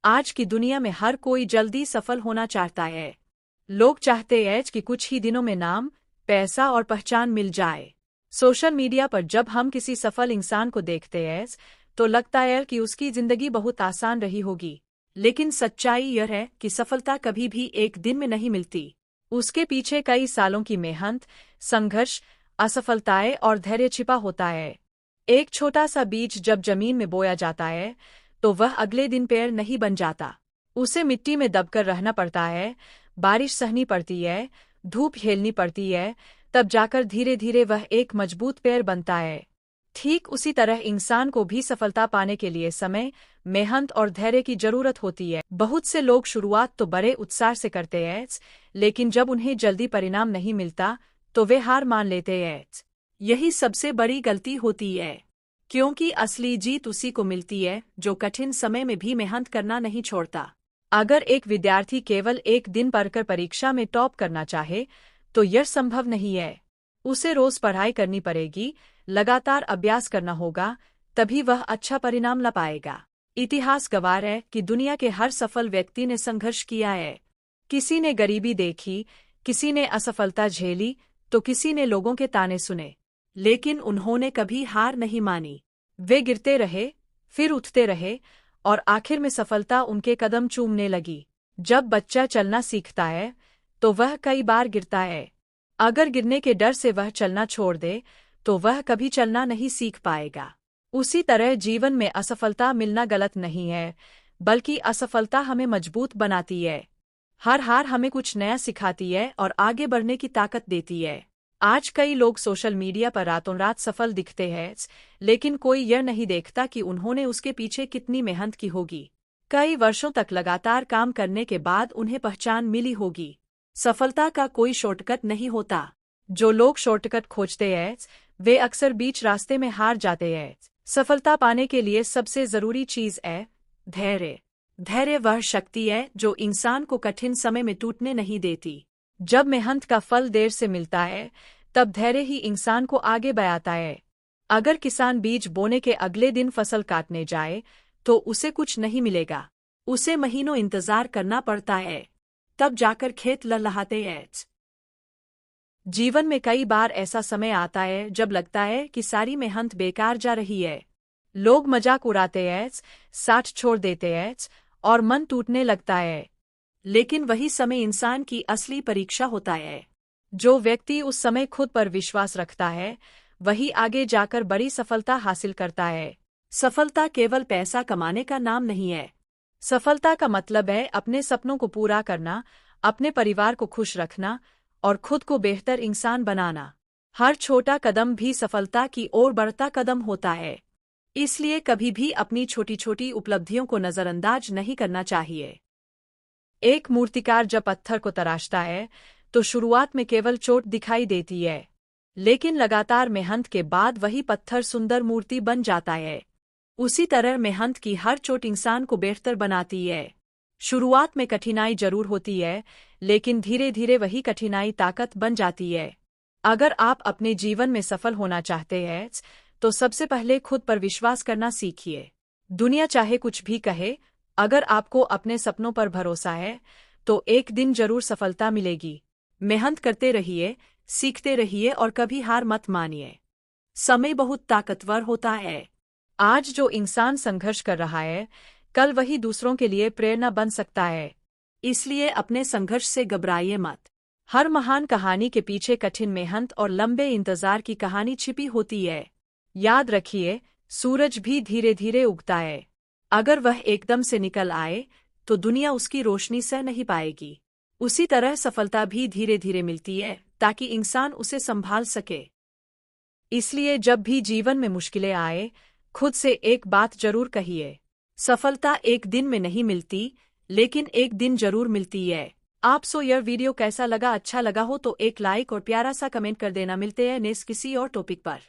आज की दुनिया में हर कोई जल्दी सफल होना चाहता है। लोग चाहते हैं कि कुछ ही दिनों में नाम, पैसा और पहचान मिल जाए। सोशल मीडिया पर जब हम किसी सफल इंसान को देखते हैं तो लगता है कि उसकी जिंदगी बहुत आसान रही होगी। लेकिन सच्चाई यह है कि सफलता कभी भी एक दिन में नहीं मिलती। उसके पीछे कई सालों की मेहनत, संघर्ष, असफलताएं और धैर्य छिपा होता है। एक छोटा सा बीज जब जमीन में बोया जाता है तो वह अगले दिन पेड़ नहीं बन जाता। उसे मिट्टी में दबकर रहना पड़ता है, बारिश सहनी पड़ती है, धूप झेलनी पड़ती है, तब जाकर धीरे धीरे वह एक मजबूत पेड़ बनता है। ठीक उसी तरह इंसान को भी सफलता पाने के लिए समय, मेहनत और धैर्य की जरूरत होती है। बहुत से लोग शुरुआत तो बड़े उत्साह से करते हैं, लेकिन जब उन्हें जल्दी परिणाम नहीं मिलता तो वे हार मान लेते हैं। यही सबसे बड़ी गलती होती है, क्योंकि असली जीत उसी को मिलती है जो कठिन समय में भी मेहनत करना नहीं छोड़ता। अगर एक विद्यार्थी केवल एक दिन पढ़कर परीक्षा में टॉप करना चाहे तो यह संभव नहीं है। उसे रोज पढ़ाई करनी पड़ेगी, लगातार अभ्यास करना होगा, तभी वह अच्छा परिणाम ला पाएगा। इतिहास गवाह है कि दुनिया के हर सफल व्यक्ति ने संघर्ष किया है। किसी ने गरीबी देखी, किसी ने असफलता झेली, तो किसी ने लोगों के ताने सुने, लेकिन उन्होंने कभी हार नहीं मानी। वे गिरते रहे, फिर उठते रहे और आखिर में सफलता उनके कदम चूमने लगी। जब बच्चा चलना सीखता है तो वह कई बार गिरता है। अगर गिरने के डर से वह चलना छोड़ दे तो वह कभी चलना नहीं सीख पाएगा। उसी तरह जीवन में असफलता मिलना गलत नहीं है, बल्कि असफलता हमें मजबूत बनाती है। हर हार हमें कुछ नया सिखाती है और आगे बढ़ने की ताकत देती है। आज कई लोग सोशल मीडिया पर रातों रात सफल दिखते हैं, लेकिन कोई यह नहीं देखता कि उन्होंने उसके पीछे कितनी मेहनत की होगी। कई वर्षों तक लगातार काम करने के बाद उन्हें पहचान मिली होगी। सफलता का कोई शॉर्टकट नहीं होता। जो लोग शॉर्टकट खोजते हैं वे अक्सर बीच रास्ते में हार जाते हैं। सफलता पाने के लिए सबसे जरूरी चीज है धैर्य। धैर्य वह शक्ति है जो इंसान को कठिन समय में टूटने नहीं देती। जब मेहनत का फल देर से मिलता है तब धैर्य ही इंसान को आगे बढ़ाता है। अगर किसान बीज बोने के अगले दिन फसल काटने जाए तो उसे कुछ नहीं मिलेगा। उसे महीनों इंतजार करना पड़ता है, तब जाकर खेत लहलहाते हैं। जीवन में कई बार ऐसा समय आता है जब लगता है कि सारी मेहनत बेकार जा रही है। लोग मजाक उड़ाते हैं, साथ छोड़ देते हैं और मन टूटने लगता है। लेकिन वही समय इंसान की असली परीक्षा होता है। जो व्यक्ति उस समय खुद पर विश्वास रखता है वही आगे जाकर बड़ी सफलता हासिल करता है। सफलता केवल पैसा कमाने का नाम नहीं है। सफलता का मतलब है अपने सपनों को पूरा करना, अपने परिवार को खुश रखना और खुद को बेहतर इंसान बनाना। हर छोटा कदम भी सफलता की ओर बढ़ता कदम होता है। इसलिए कभी भी अपनी छोटी छोटी उपलब्धियों को नजरअंदाज नहीं करना चाहिए। एक मूर्तिकार जब पत्थर को तराशता है तो शुरुआत में केवल चोट दिखाई देती है, लेकिन लगातार मेहनत के बाद वही पत्थर सुंदर मूर्ति बन जाता है। उसी तरह मेहनत की हर चोट इंसान को बेहतर बनाती है। शुरुआत में कठिनाई जरूर होती है, लेकिन धीरे धीरे वही कठिनाई ताकत बन जाती है। अगर आप अपने जीवन में सफल होना चाहते हैं तो सबसे पहले खुद पर विश्वास करना सीखिए। दुनिया चाहे कुछ भी कहे, अगर आपको अपने सपनों पर भरोसा है तो एक दिन जरूर सफलता मिलेगी। मेहनत करते रहिए, सीखते रहिए और कभी हार मत मानिए। समय बहुत ताकतवर होता है। आज जो इंसान संघर्ष कर रहा है कल वही दूसरों के लिए प्रेरणा बन सकता है। इसलिए अपने संघर्ष से घबराइए मत। हर महान कहानी के पीछे कठिन मेहनत और लंबे इंतजार की कहानी छिपी होती है। याद रखिए, सूरज भी धीरे धीरे उगता है। अगर वह एकदम से निकल आए तो दुनिया उसकी रोशनी सह नहीं पाएगी। उसी तरह सफलता भी धीरे धीरे मिलती है ताकि इंसान उसे संभाल सके। इसलिए जब भी जीवन में मुश्किलें आए, खुद से एक बात जरूर कहिए, सफलता एक दिन में नहीं मिलती, लेकिन एक दिन जरूर मिलती है। आपको यह वीडियो कैसा लगा? अच्छा लगा हो तो एक लाइक और प्यारा सा कमेंट कर देना। मिलते हैं नेक्स्ट किसी और टॉपिक पर।